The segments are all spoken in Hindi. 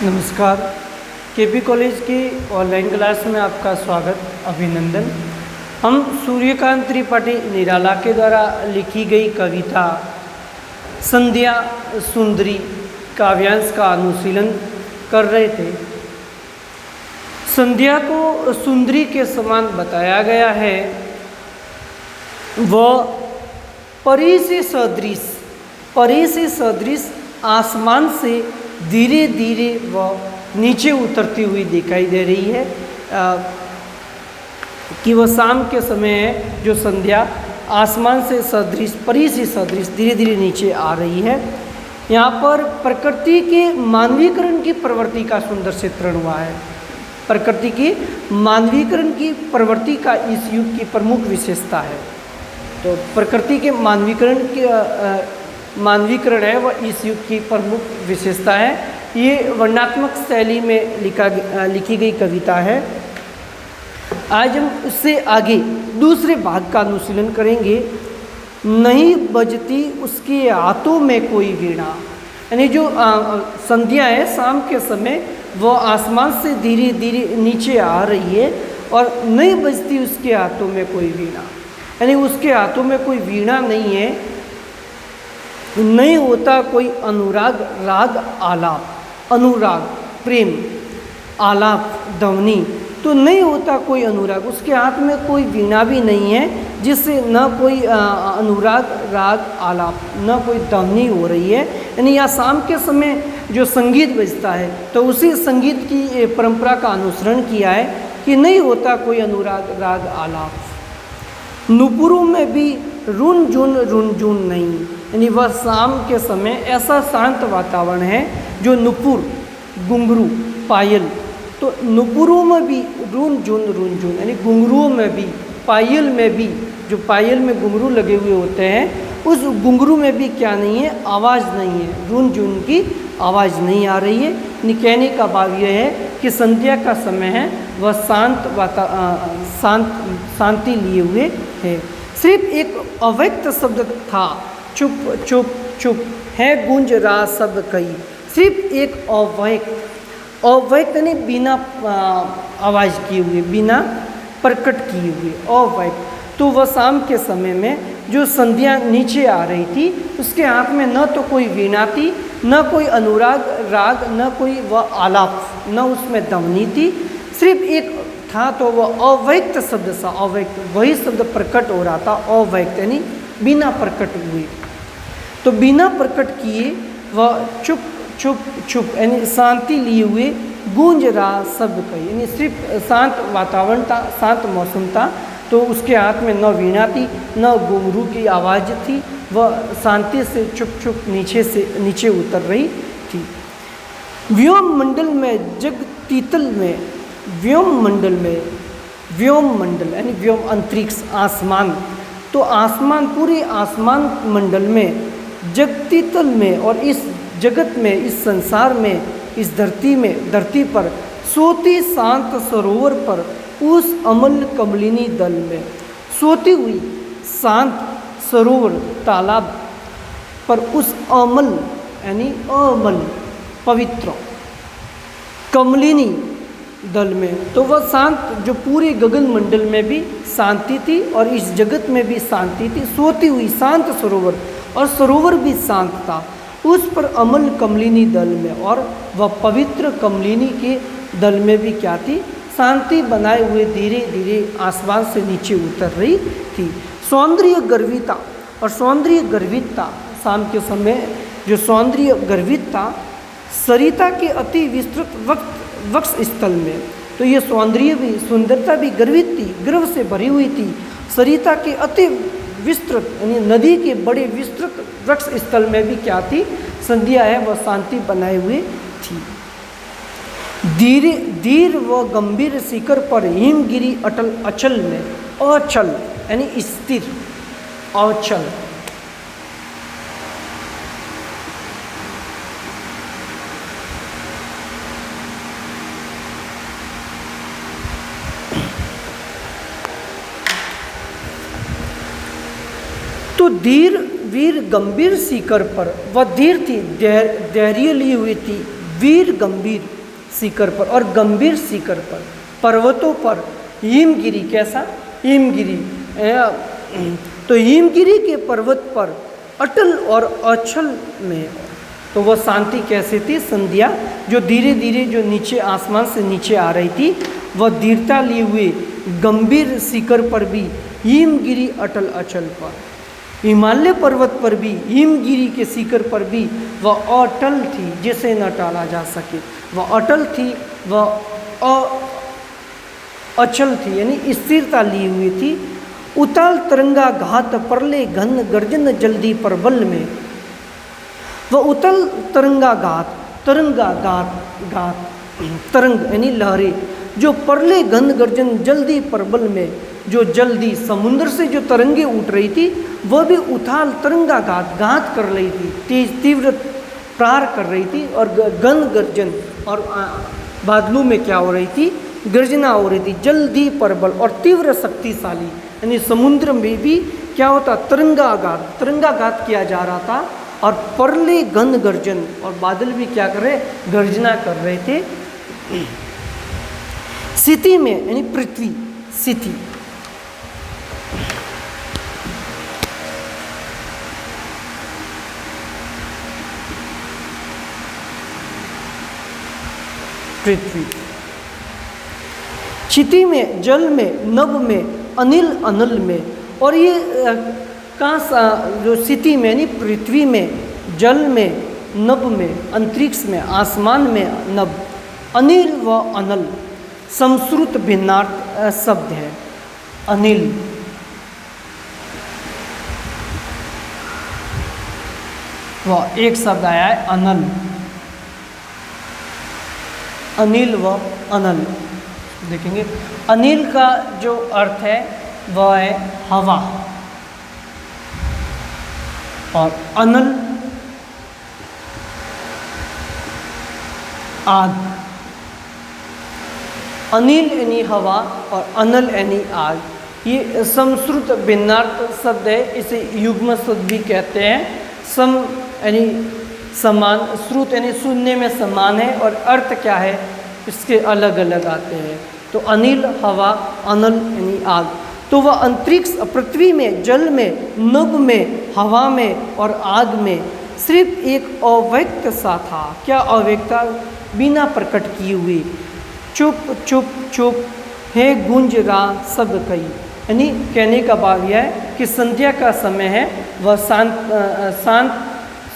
नमस्कार। केपी कॉलेज की ऑनलाइन क्लास में आपका स्वागत, अभिनंदन। हम सूर्यकांत त्रिपाठी निराला के द्वारा लिखी गई कविता संध्या सुंदरी काव्यांश का अनुशीलन कर रहे थे। संध्या को सुंदरी के समान बताया गया है। वह परी से सदृश आसमान से धीरे धीरे वह नीचे उतरती हुई दिखाई दे रही है। कि वह शाम के समय है जो संध्या आसमान से सदृश, परी से सदृश धीरे धीरे नीचे आ रही है। यहाँ पर प्रकृति के मानवीकरण की प्रवृत्ति का सुंदर चित्रण हुआ है। प्रकृति की मानवीकरण की प्रवृत्ति का इस युग की प्रमुख विशेषता है। तो प्रकृति के मानवीकरण है वह इस युग की प्रमुख विशेषता है। ये वर्णनात्मक शैली में लिखी गई कविता है। आज हम उससे आगे दूसरे भाग का अनुशीलन करेंगे। नहीं बजती उसके हाथों में कोई वीणा, यानी जो संध्या है शाम के समय वो आसमान से धीरे धीरे नीचे आ रही है और नहीं बजती उसके हाथों में कोई वीणा, यानी उसके हाथों में कोई वीणा नहीं है। नहीं होता कोई अनुराग, राग, आलाप, अनुराग प्रेम, आलाप ध्वनि, तो नहीं होता कोई अनुराग। उसके हाथ में कोई वीणा भी नहीं है जिससे न कोई अनुराग, राग, आलाप, न कोई ध्वनि हो रही है। यानी यहाँ शाम के समय जो संगीत बजता है तो उसी संगीत की परंपरा का अनुसरण किया है कि नहीं होता कोई अनुराग, राग, आलाप। नुपुरों में भी रुनझुन नहीं, यानी वह शाम के समय ऐसा शांत वातावरण है जो नुपुर, घुंघरू, पायल, तो नुपुरों में भी रुनझुन, यानी घुंघरुओं में भी, पायल में भी, जो पायल में घुंघरू लगे हुए होते हैं उस घुंघरू में भी क्या नहीं है, आवाज़ नहीं है, रुनझुन की आवाज़ नहीं आ रही है। कहने का भाव यह है कि संध्या का समय है वह शांति लिए हुए है। सिर्फ एक अव्यक्त शब्द था, चुप चुप चुप है गूंज रहा शब्द कई। सिर्फ एक अव्यक्त यानी बिना आवाज़ किए हुए, बिना प्रकट किए हुए, अव्यक्त। तो वह शाम के समय में जो संध्या नीचे आ रही थी उसके हाथ में न तो कोई वीणा थी, न कोई अनुराग, राग, न कोई वह आलाप, न उसमें ध्वनि थी। सिर्फ एक था तो वह अव्यक्त शब्द सा, अव्यक्त वही शब्द प्रकट हो रहा था, अव्यक्त यानी बिना प्रकट हुए। तो बिना प्रकट किए वह चुप चुप चुप यानी शांति लिए हुए गूंज रहा शब्द कही, यानी सिर्फ शांत वातावरण था, शांत मौसम था। तो उसके हाथ में न वीणा थी, न घुंघरू की आवाज़ थी, वह शांति से चुप चुप नीचे उतर रही थी। व्योम मंडल में जगतीतल में, व्योम मंडल यानी व्योम अंतरिक्ष, आसमान, तो आसमान, पूरे आसमान मंडल में, जगतीतल में और इस जगत में, इस संसार में, इस धरती पर, सोती शांत सरोवर पर, उस अमल कमलिनी दल में, सोती हुई शांत सरोवर तालाब पर उस अमल यानी अमल पवित्र कमलिनी दल में, तो वह शांत जो पूरे गगन मंडल में भी शांति थी और इस जगत में भी शांति थी। सोती हुई शांत सरोवर, और सरोवर भी शांत था, उस पर अमल कमलिनी दल में, और वह पवित्र कमलिनी के दल में भी क्या थी, शांति बनाए हुए धीरे धीरे आसमान से नीचे उतर रही थी। सौंदर्य गर्विता, और सौंदर्य गर्वितता शाम के समय जो सौंदर्य गर्वितता सरिता के अति विस्तृत वक्ष स्थल में, तो ये सौंदर्य भी, सुंदरता भी गर्वित थी, गर्व से भरी हुई थी। सरिता के अति विस्तृत यानी नदी के बड़े विस्तृत वृक्ष स्थल में भी क्या थी, संध्या है वह शांति बनाए हुए थी। धीर व गंभीर शिखर पर हिमगिरी अटल अचल में, अचल यानी स्थिर, अचल। तो धीर वीर गंभीर शिखर पर, वह धीर थी, धैर्य ली हुई थी, वीर गंभीर शिखर पर और गंभीर शिखर पर, पर्वतों पर हिमगिरी, कैसा हिमगिरी, तो हिमगिरी के पर्वत पर अटल और अचल में, तो वह शांति कैसे थी? संध्या जो धीरे धीरे जो नीचे आसमान से नीचे आ रही थी, वह धीरता लिए हुए गंभीर शिखर पर भी, हिमगिरी अटल अचल पर, हिमालय पर्वत पर भी, हिमगिरी के शिखर पर भी वह अटल थी, जिसे न टाला जा सके। वह अटल थी, वह अचल थी, यानी स्थिरता ली हुई थी। उताल तरंगा घात परले घन गर्जन जल्दी परबल में, वह उतल तरंगा घात, तरंगा घात तरंग यानी लहरें, जो परले घन गर्जन जल्दी परबल में, जो जल्दी समुद्र से जो तरंगे उठ रही थी, वह भी उथाल तरंगा घात कर रही थी, तेज तीव्र प्रहार कर रही थी। और घन गर्जन, और बादलों में क्या हो रही थी? गर्जना हो रही थी, जल्दी परबल और तीव्र शक्तिशाली, यानी समुद्र में भी क्या होता? तरंगाघात किया जा रहा था। और परले घन गर्जन, और बादल भी क्या कर रहे? गर्जना कर रहे थे। स्थिति में यानी पृथ्वी, स्थिति पृथ्वी, क्षिति में, जल में, नभ में, अनिल अनल में। और ये कहाँ? जो स्थिति में यानी पृथ्वी में, जल में, नभ में, अंतरिक्ष में, आसमान में नभ, अनिल व अनल संस्कृत भिन्नार्थ शब्द है। अनिल व एक शब्द आया है अनल, अनिल व अनल। देखेंगे अनिल का जो अर्थ है वह है हवा, और अनल आग। अनिल यानी हवा और अनल यानी आग, ये संस्कृत भिन्नार्थ शब्द है। इसे युग्म शब्द भी कहते हैं। सम यानी समान, श्रुत यानी सुनने में समान है, और अर्थ क्या है इसके अलग अलग आते हैं। तो अनिल, हवा, अनल यानी आग। तो वह अंतरिक्ष, पृथ्वी में, जल में, नभ में, हवा में और आग में सिर्फ एक अव्यक्त सा था। क्या अव्यक्त था? बिना प्रकट किए हुए, चुप चुप चुप है गूंज रहा सब कई। यानी कहने का भाव यह है कि संध्या का समय है, वह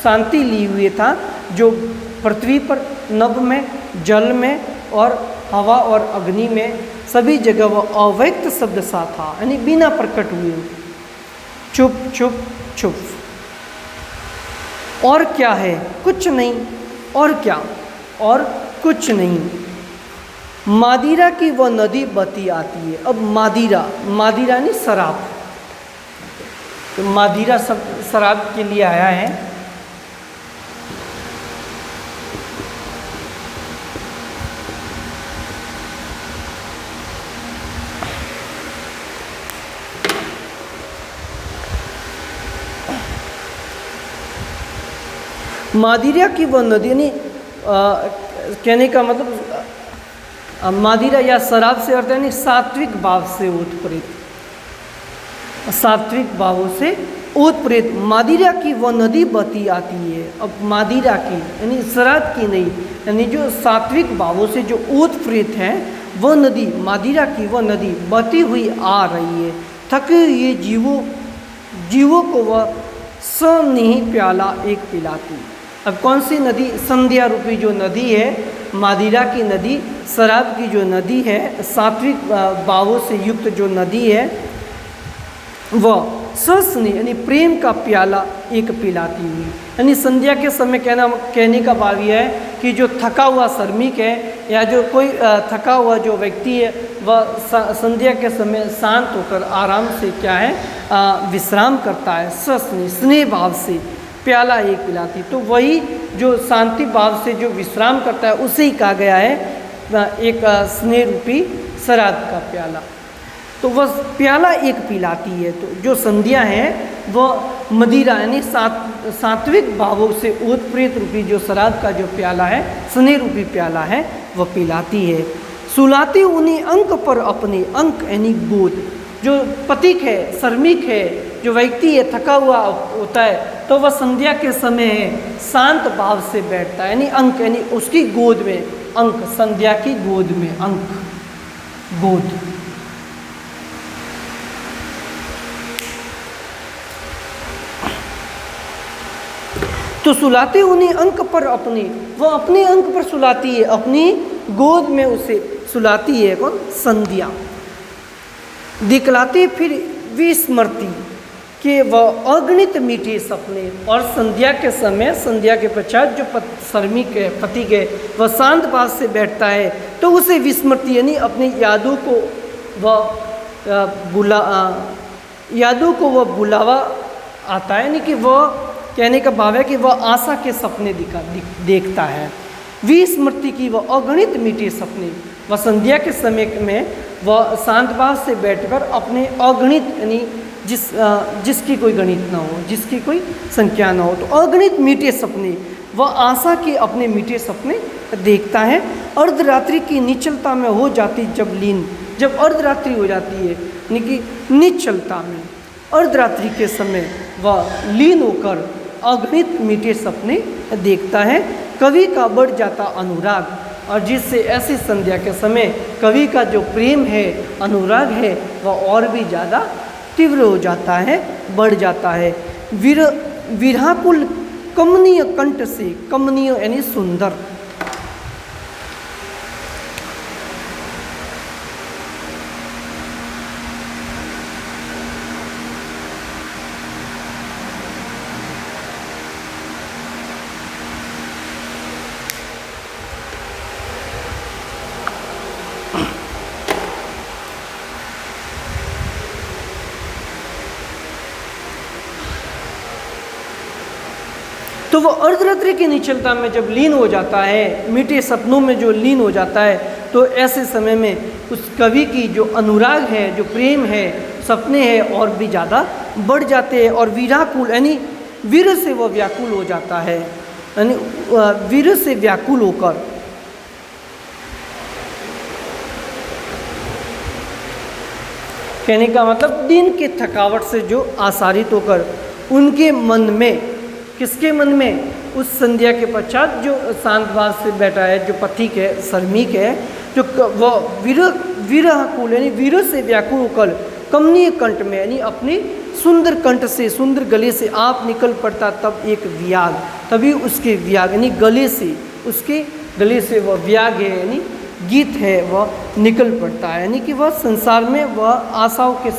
शांति ली हुए था, जो पृथ्वी पर, नभ में, जल में और हवा और अग्नि में, सभी जगह वह अव्यक्त शब्द सा था, यानी बिना प्रकट हुए, चुप चुप चुप। और क्या है? कुछ नहीं। और क्या? और कुछ नहीं। मादिरा की वह नदी बहती आती है। अब मादिरा, मादिरा नहीं शराब, तो मादिरा शराब के लिए आया है। मादिरा की वह नदी, यानी कहने का मतलब मादिरा या शराब से अर्थ यानी सात्विक भाव से उत्प्रेरित, सात्विक भावों से उत्प्रेरित। मादिरा की वह नदी बहती आती है। अब मादिरा की यानी शराब की नहीं, यानी जो सात्विक भावों से जो उत्प्रेरित है वह नदी, मादिरा की वह नदी बहती हुई आ रही है। थके ये जीवों को वह सनिही प्याला एक पिलाती। अब कौन सी नदी? संध्या रूपी जो नदी है, मादिरा की नदी, शराब की जो नदी है, सात्विक भावों से युक्त जो नदी है, वह सस्नी यानी प्रेम का प्याला एक पिलाती हुई। यानी संध्या के समय कहने का भाव यह है कि जो थका हुआ श्रमिक है या जो कोई थका हुआ जो व्यक्ति है, वह संध्या के समय शांत होकर आराम से क्या है विश्राम करता है। सस्नी स्नेह भाव से प्याला एक पिलाती, तो वही जो शांति भाव से जो विश्राम करता है उसे ही कहा गया है एक स्नेह रूपी शराब का प्याला। तो वह प्याला एक पिलाती है। तो जो संध्या है वह मदिरा यानी सात्विक भावों से ओतप्रेत रूपी जो शराब का जो प्याला है, स्नेह रूपी प्याला है, वह पिलाती है। सुलाती उन्हें अंक पर अपने, अंक यानी गोद, जो पथिक है, श्रमिक है, जो व्यक्ति है थका हुआ होता है, तो वह संध्या के समय शांत भाव से बैठता है, यानी अंक यानी उसकी गोद में, अंक संध्या की गोद में, अंक गोद। तो सुलाते उन्हें अंक पर अपने, वह अपने अंक पर सुलाती है, अपनी गोद में उसे सुलाती है। कौन? संध्या। दिखलाते फिर विस्मृति कि वह अगणित मीठे सपने, और संध्या के समय, संध्या के पश्चात जो श्रमिक है, पति के, वह शांत भाव से बैठता है, तो उसे विस्मृति यानी अपनी यादों को वह बुलावा आता है, यानी कि वह कहने का भाव है कि वह आशा के सपने देखता है। विस्मृति की वह अगणित मीठे सपने, वह संध्या के समय में वह शांत भाव से बैठकर अपने अगणित यानी जिसकी कोई गणित ना हो, जिसकी कोई संख्या ना हो, तो अगणित मीठे सपने, वह आशा के अपने मीठे सपने देखता है। अर्धरात्रि की निश्चलता में हो जाती जब लीन, जब अर्धरात्रि हो जाती है यानी कि निश्चलता में, अर्धरात्रि के समय वह लीन होकर अगणित मीठे सपने देखता है। कवि का बढ़ जाता अनुराग, और जिससे ऐसी संध्या के समय कवि का जो प्रेम है, अनुराग है, वह और भी ज़्यादा तीव्र हो जाता है, बढ़ जाता है। विरहाकुल कमनीय कंठ से, कमनीय यानी सुंदर, तो वो अर्धरात्रि की निश्चलता में जब लीन हो जाता है, मीठे सपनों में जो लीन हो जाता है, तो ऐसे समय में उस कवि की जो अनुराग है, जो प्रेम है, सपने हैं, और भी ज़्यादा बढ़ जाते हैं। और विराकुल यानी वीर से वो व्याकुल हो जाता है, यानी वीर से व्याकुल होकर कहने का मतलब दिन के थकावट से जो आसारित होकर उनके मन में, किसके मन में? उस संध्या के पश्चात जो शांत भाव से बैठा है, जो पथिक है, श्रमिक है, जो वह विरहकुल यानी वीर से व्याकुल होकर कमनीय कंठ में यानी अपने सुंदर कंठ से, सुंदर गले से आप निकल पड़ता तब एक वियाग, तभी उसके वियाग यानी गले से, उसके गले से वह वियाग है यानी गीत है, वह निकल पड़ता है, यानी कि वह संसार में वह आशाओं के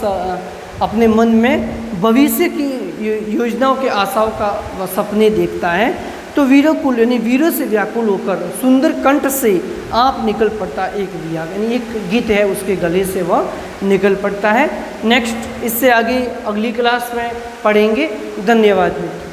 अपने मन में भविष्य की योजनाओं के आशाओं का वह सपने देखता है। तो वीरकुल यानी वीरों से व्याकुल होकर सुंदर कंठ से आप निकल पड़ता एक वियाग, यानी एक गीत है उसके गले से वह निकल पड़ता है। नेक्स्ट इससे आगे अगली क्लास में पढ़ेंगे। धन्यवाद मित्रों।